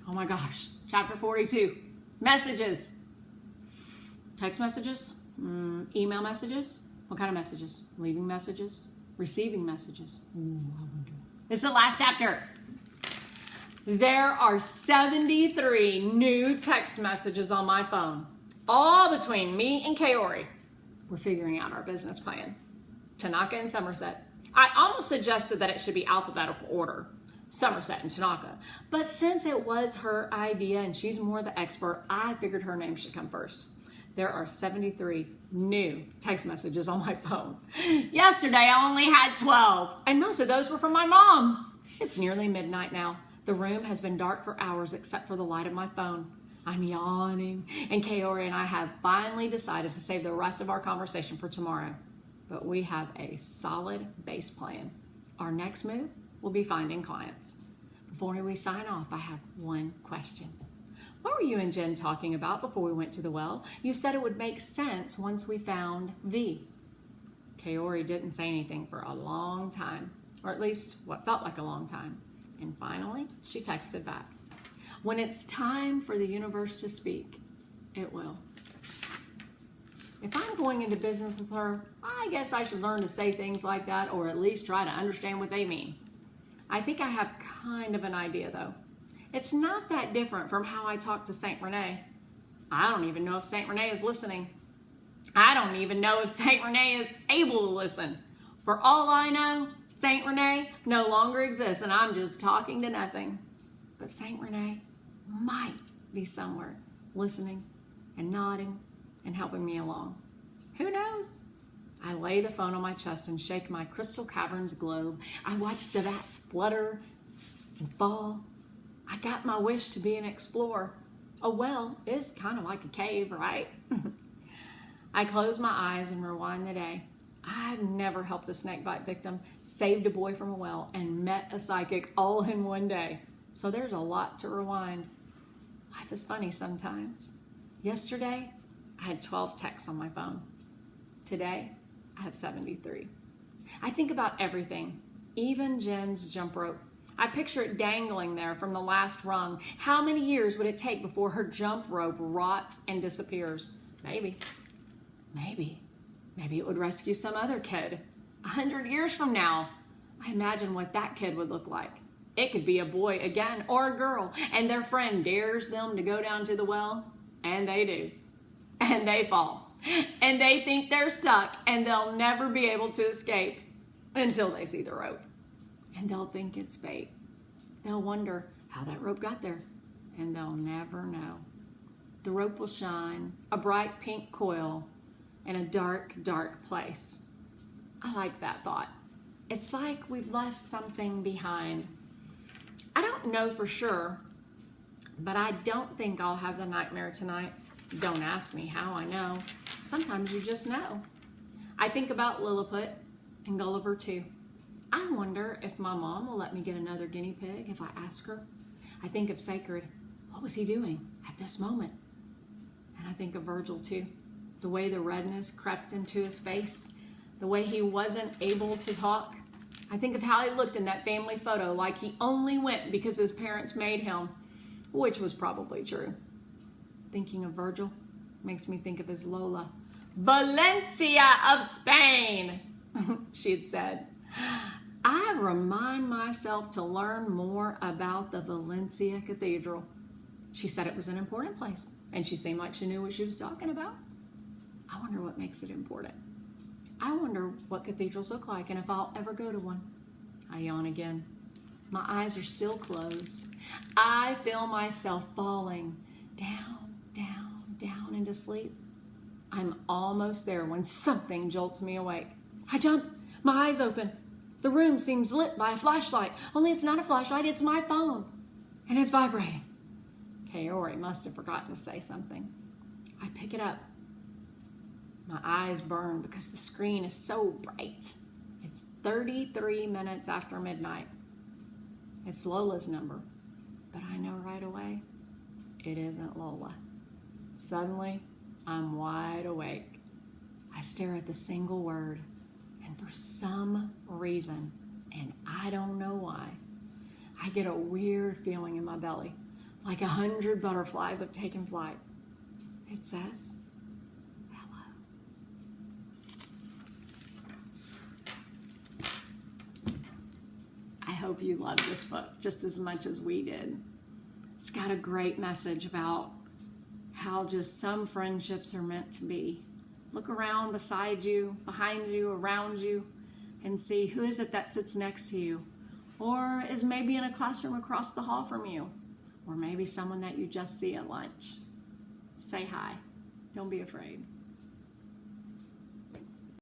Oh my gosh, chapter 42, messages. Text messages, email messages. What kind of messages? Leaving messages, receiving messages. Ooh, I wonder. It's the last chapter. There are 73 new text messages on my phone, all between me and Kaori. We're figuring out our business plan. Tanaka and Somerset. I almost suggested that it should be alphabetical order, Somerset and Tanaka. But since it was her idea and she's more the expert, I figured her name should come first. There are 73 new text messages on my phone. Yesterday, I only had 12, and most of those were from my mom. It's nearly midnight now. The room has been dark for hours except for the light of my phone. I'm yawning, and Kaori and I have finally decided to save the rest of our conversation for tomorrow. But we have a solid base plan. Our next move will be finding clients. Before we sign off, I have one question. What were you and Jen talking about before we went to the well? You said it would make sense once we found V. Kaori didn't say anything for a long time, or at least what felt like a long time. And finally, she texted back. When it's time for the universe to speak, it will. If I'm going into business with her, I guess I should learn to say things like that, or at least try to understand what they mean. I think I have kind of an idea, though. It's not that different from how I talk to Saint Renee. I don't even know if Saint Renee is listening. I don't even know if Saint Renee is able to listen. For all I know, Saint Renee no longer exists, and I'm just talking to nothing. But Saint Renee might be somewhere listening and nodding and helping me along. Who knows? I lay the phone on my chest and shake my Crystal Caverns globe. I watch the bats flutter and fall. I got my wish to be an explorer. A well is kind of like a cave, right? I close my eyes and rewind the day. I've never helped a snakebite victim, saved a boy from a well, and met a psychic all in one day. So there's a lot to rewind. Life is funny sometimes. Yesterday, I had 12 texts on my phone. Today, I have 73. I think about everything, even Jen's jump rope. I picture it dangling there from the last rung. How many years would it take before her jump rope rots and disappears? Maybe it would rescue some other kid. 100 years from now, I imagine what that kid would look like. It could be a boy again or a girl, and their friend dares them to go down to the well, and they do. And they fall. And they think they're stuck, and they'll never be able to escape until they see the rope. And they'll think it's fate. They'll wonder how that rope got there, and they'll never know. The rope will shine, a bright pink coil, in a dark, dark place. I like that thought. It's like we've left something behind. I don't know for sure, but I don't think I'll have the nightmare tonight. Don't ask me how I know. Sometimes you just know. I think about Lilliput and Gulliver too. I wonder if my mom will let me get another guinea pig if I ask her. I think of Sacred. What was he doing at this moment? And I think of Virgil too. The way the redness crept into his face, the way he wasn't able to talk. I think of how he looked in that family photo like he only went because his parents made him, which was probably true. Thinking of Virgil makes me think of his Lola. Valencia of Spain, she had said. I remind myself to learn more about the Valencia Cathedral. She said it was an important place, and she seemed like she knew what she was talking about. I wonder what makes it important. I wonder what cathedrals look like and if I'll ever go to one. I yawn again. My eyes are still closed. I feel myself falling down, down, down into sleep. I'm almost there when something jolts me awake. I jump. My eyes open. The room seems lit by a flashlight. Only it's not a flashlight, it's my phone. And it's vibrating. Kaori must have forgotten to say something. I pick it up. My eyes burn because the screen is so bright. It's 33 minutes after midnight. It's Lola's number, but I know right away it isn't Lola. Suddenly, I'm wide awake. I stare at the single word, and for some reason, and I don't know why, I get a weird feeling in my belly, like 100 butterflies have taken flight. It says, hello. I hope you love this book just as much as we did. It's got a great message about how just some friendships are meant to be. Look around beside you, behind you, around you, and see who is it that sits next to you, or is maybe in a classroom across the hall from you, or maybe someone that you just see at lunch. Say hi. Don't be afraid.